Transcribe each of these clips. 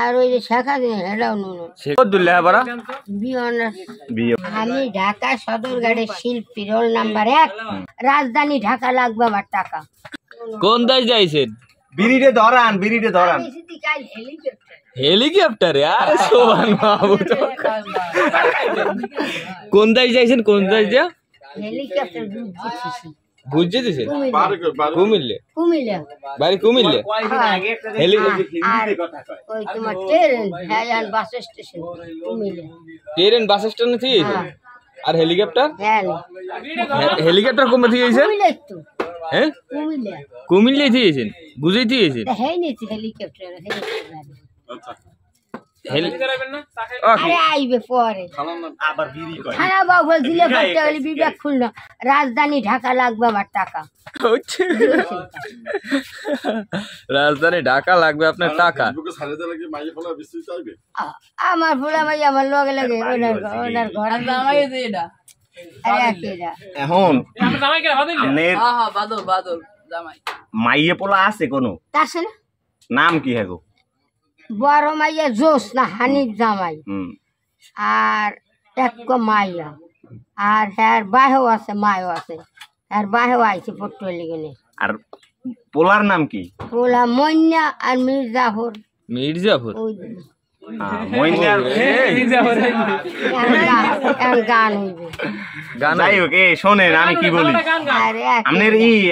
আর ওই যে শেখা দিন এটাও নুন আমি ঢাকা সদরঘাটের শিল্পী রোল নাম্বার 1 রাজধানী ঢাকা লাগবে আমার টাকা কোন দেশ যাইছেন বিড়িতে ধরান হেলিকপ্টারে আরে সোবান বাবু কোন দেশ যাইছেন কোন দেশ যা হেলিকপ্টার বুঝছে দিছে কুমিল্লে বাড়ি কুমিল্লে ওই তোমার ট্রেন হ্যাঁ বাস স্টেশন কুমিল্লে ট্রেন বাস স্টেশনে থেকে আর হেলিকপ্টার হ্যাঁ হেলিকপ্টার কোন থেকে আইছেন কুমিল্লে তো হ্যাঁ কুমিল্লে কুমিল্লে থেকে আইছেন বুঝাই থেকে আইছেন হ্যাঁ নি হেলিকপ্টার আচ্ছা আরে আইবে পরে আবার বিড়ি কয় খানা বাবু দিলে করতে হলে বিবেক খুলল রাজধানী ঢাকা লাগবে আমার টাকা রাজধানী ঢাকা লাগবে আপনার টাকা আমার ফুলা ভাই আমার লগে লাগে ওনার ঘর এখন মাইয়ে পোলা আছে কোনো আছে না নাম কি হ্যাঁ গো বড় মাইয়া জোস না হানিফ জামাই আর এক মাইয়া আর হ্যার বাহেও আছে মায়ও আছে আর বাহেও আইছে পটুয়ালি গেলে আর পোলার নাম কি পোলা মন্যা আর মির্জাফর যাই হোক শোনেন আমি কি বলি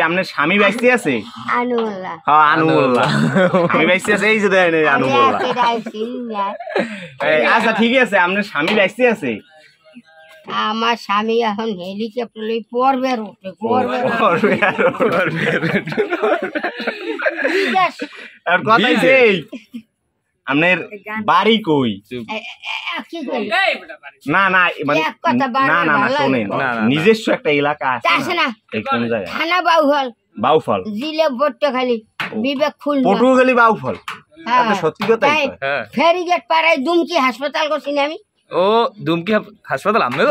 আপনার স্বামী বাইসতে আছে আনুল্লাহ আনুল্লাহ স্বামী বাইসতে আছে এই যে দেখেন আনুল্লাহ আচ্ছা ঠিক আছে আপনার স্বামী বাইসতে আছে আমার স্বামী এখন হেলিকপ্টার পড়বে আর কথাই সেই আপনার বাড়ি কই না না না না না শোনেন নিজস্ব একটা এলাকা আছে না কোন জায়গায় থানা বাউফল জিলে বট্ট খালি বিবেক খুল পটুয়াখালী বাউফল সত্যি কথা ফেরিগেট পাড়ায় দুমকি হাসপাতাল করছি না আমি ও দুমকি হাসপাতাল আমনে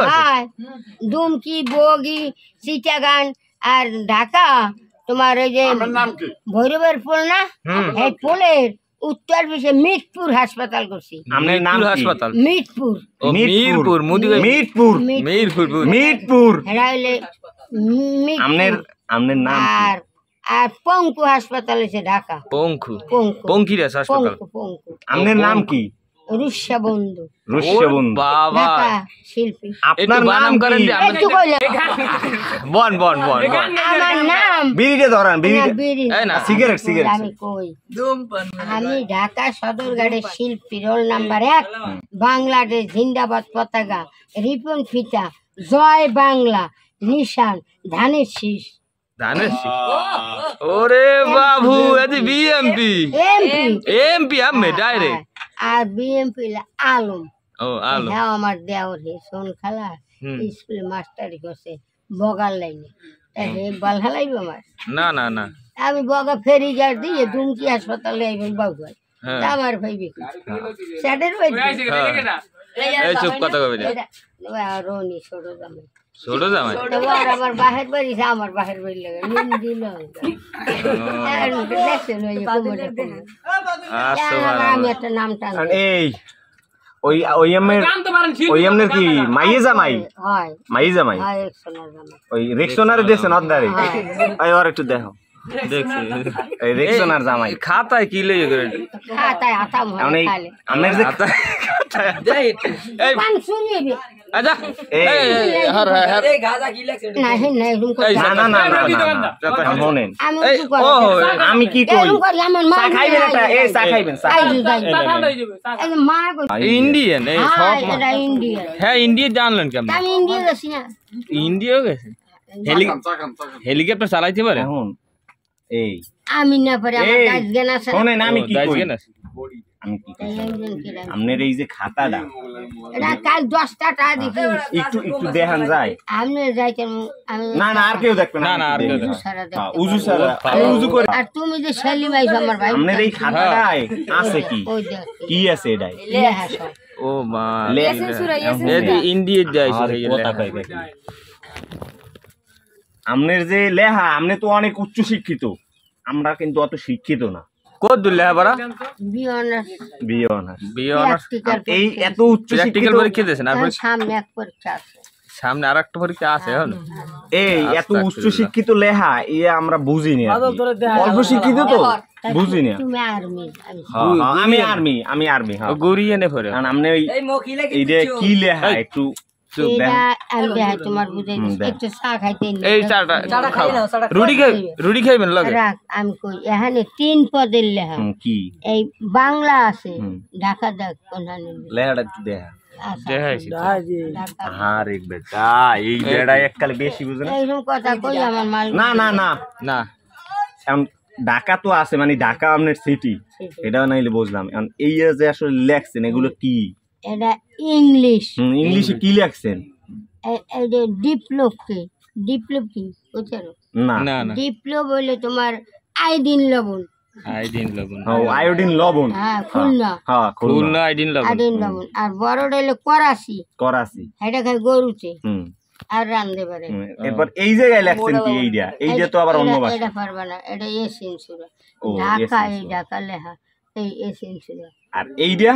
দুমকি বগি চিটাগান আর ঢাকা তোমার ওই যে ভৈরবের পোল না এই পোলের উত্তর পাশে মিরপুর হাসপাতাল করছি আপনার নাম হাসপাতাল মিরপুর আপনার নাম আর পঙ্কু হাসপাতাল আছে ঢাকা পঙ্কি হাসপাতাল আপনার নাম কি রুষ্যা বন্ধু বাবা শিল্পী আপনার নাম করেন বন আমার নাম বিড়িতে ধরান সিগারেট আমি কই আমি ঢাকা সদরঘাটের শিল্পী রোল নাম্বার 1 বাংলাদেশ জিন্দাবাদ পতাকা রিপন ফিতা জয় বাংলা নিশান ধানের শীষ ওরে বাবু এদি এমপি আমি ডাইরেক্ট আর বিএমপি আলম আলম হ্যাঁ আমার দেওর হে সোন খালা স্কুলে মাস্টারি করছে বগার লাইনে বল হালাইব আমার না আমি বগা ফেরি গাড়ি দিয়ে দুমকি হাসপাতালে আইবেন বাবু আমার ভাই বিক্রি স্যাটের ভাই এই চুপ কথা কবে রনি ছোট জামাই আমার বাহের বাড়ি আমার বাহের বাড়ি লাগে নুন দিল আমি একটা নাম টান এই ওই এমনের কি মাইয়ে জামাই মাইয়ে জামাই ওই রেক্সোনার দেশে নদারে ওর একটু দেখো এই রেক্সোনার জামাই খাতায় কি লইয়ে করে খাতায় আতাম হয় খালে আমনের যে যাই এই পান শুনিবি আচ্ছা এই হর এই গাজা কি লাগছে না আমি কি কই চা খাইবেন একটা এই চা খাইবেন চা ইন্ডিয়ান এই সব এটা ইন্ডিয়ান হ্যাঁ ইন্ডিয়া জানলেন কেমন আমি ইন্ডিয়া গেছি না ইন্ডিয়া গেছে হেলিকপ্টার চালাইতে পারে এখন এই আমি না পারে আমার কাজ জ্ঞান আছে শুনেন আমি কি কই আমি কি কই আপনার এই যে খাতাটা এটা কাল 10টা টাকা দিছি একটু দেখান যায় আপনি যাইতেন না আর কেউ দেখবে না আর কেউ দেখবে উজু সারা উজু করে আর তুমি যে সেলিম আইছো আমার ভাই আপনার এই খাতাটায় আছে কি আছে এটাই লেখা সব ও মা এই ইন্ডিয়া যাইছে আপনার যে লেখা আপনি তো অনেক উচ্চ শিক্ষিত আমরা কিন্তু অত শিক্ষিত না কত দূর লেখাপড়া? বিয়ে অনার্স বিয়ে অনার্স। এই এত উচ্চ প্র্যাকটিক্যাল শিক্ষিত পরীক্ষা দিয়েছেন আর সামনে এক পরীক্ষা আছে সামনে আর একটা পরীক্ষা আছে এখন? এই এত উচ্চ শিক্ষিত লেহা আমরা বুঝিনি আর কি। অল্প শিক্ষিত তো বুঝিনি। তুমি আর্মি আমি আর্মি হ্যাঁ। গড়িয়ে নে পরে কারণ আপনি ওই এইটা কি লেহা একটু এটা আমি দেখাই তোমার বুঝাই দিচ্ছি। একটু চা খাইতে নি। এই চাটা খাও। রুটি খাইবেন লগে? রাখ আমি কই এখানে 3 পদের লেখা কি এই বাংলা আছে ঢাকা দেখ কোনখানে লেহাটা একটু দেখা দেখাইছি তো। ঢাকা আরে বেটা এই বেড়া এককালে বেশি বুঝে না। এইরকম কথা কই আমার মাল না না না না এখন ঢাকা তো আছে মানে ঢাকা আপনার সিটি এটাও নাইলে বুঝলাম। এখন এই যে আসলে লেখছেন এগুলো কি? এটা ইংলিশ ইংলিশে কি লেখছেন? এটা ডিপ্লোপ কি বুঝছো না না না ডিপ্লোপ হইলে তোমার আইডিন লবণ আইডিন লবণ। আয়োডিন লবণ। হ্যাঁ খুলনা হ্যাঁ খুলনা আইডিন লবণ। আইডিন লবণ। আর বড়টা হইলে করাচি করাচি। এটা খাই গরুতে হুম আর রান্ধতে পারে এরপর এই জায়গায় লেখছেন কি এইটা তো আবার অন্য ভাষা। এটা পারবে না এটা এসিন সুরা ও, ঢাকা এসিন এই ঢাকা লেখা এই এসিন সুরা আর এইটা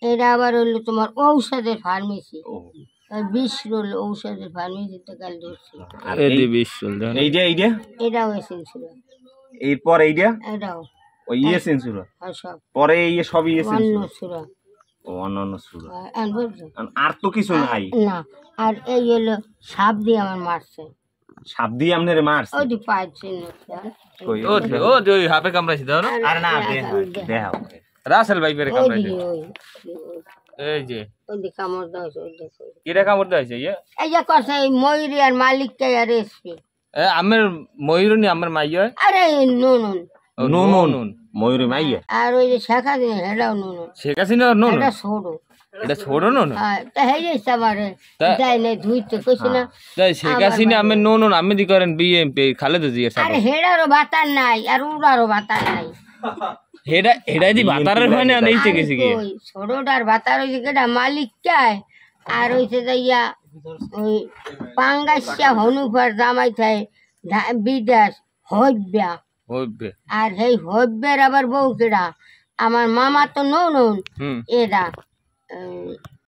এটা আবার হইলো তোমার ঔষধের ফার্মেসি ও বিশ রোল ঔষধের ফার্মেসিতে কাল ধরছি আর এই দি বিশ্বল দেখেন। এইটা এটাও এসিন সুরা এরপর এইটা এটাও ওই ইয়েছেন সুরা আর সব পরে এই সব ইয়েছেন অন্য সুরা সুরা ও অন্যান্য সুরা। বুঝছো আর তো কিছু নাই। না আর এই হলো সাপ দিয়ে আমার মারছে সাপ দিয়ে আপনারে মারছে? ওই যে পায়ের চিহ্ন আছে, কই? ও যে ওই হাফে কামড়াইছি দাও না? আরে না দেখাও রাসেল ভাই পেরে ওই কামড়াইছে। দিকে এই যে ওই দিকে কামড় দাও ওই দেখো কিরা কামড় দিয়েছে ইয়ে? এই যে কথা এই ময়ূরী আর মালিককে আর এসপি আমের ময়ূরনি আমার মাইয়া। আরে নুন নুন ময়ূরী মাইয়া। আর ওই যে শেখা দিন হেটাও নুন শেখ হাসিনা নুন এটা ছোট এটা ছোট নুন। তা হেই যাইছে আমারে যাই নাই ধুইতে কইছি না তাই শেখ হাসিনা আমের নুন আমি দি করেন বিএমপি খালেদা জিয়ার আরে সাথে। হেডারও বাতার নাই আর উড়ারও বাতার নাই হেডা দি বাতারের ফানে আনাইতে গেছে কি? ওই ছোটটার বাতার হইছে কেটা মালিক চায় আর হইছে যাইয়া ওই পাঙ্গাসিয়া হনুফার জামাই থাই বিদেশ হইব্যা হইবে। আর সেই হইব্যের আবার বউ কেডা আমার মামা তো নুন হুম এরা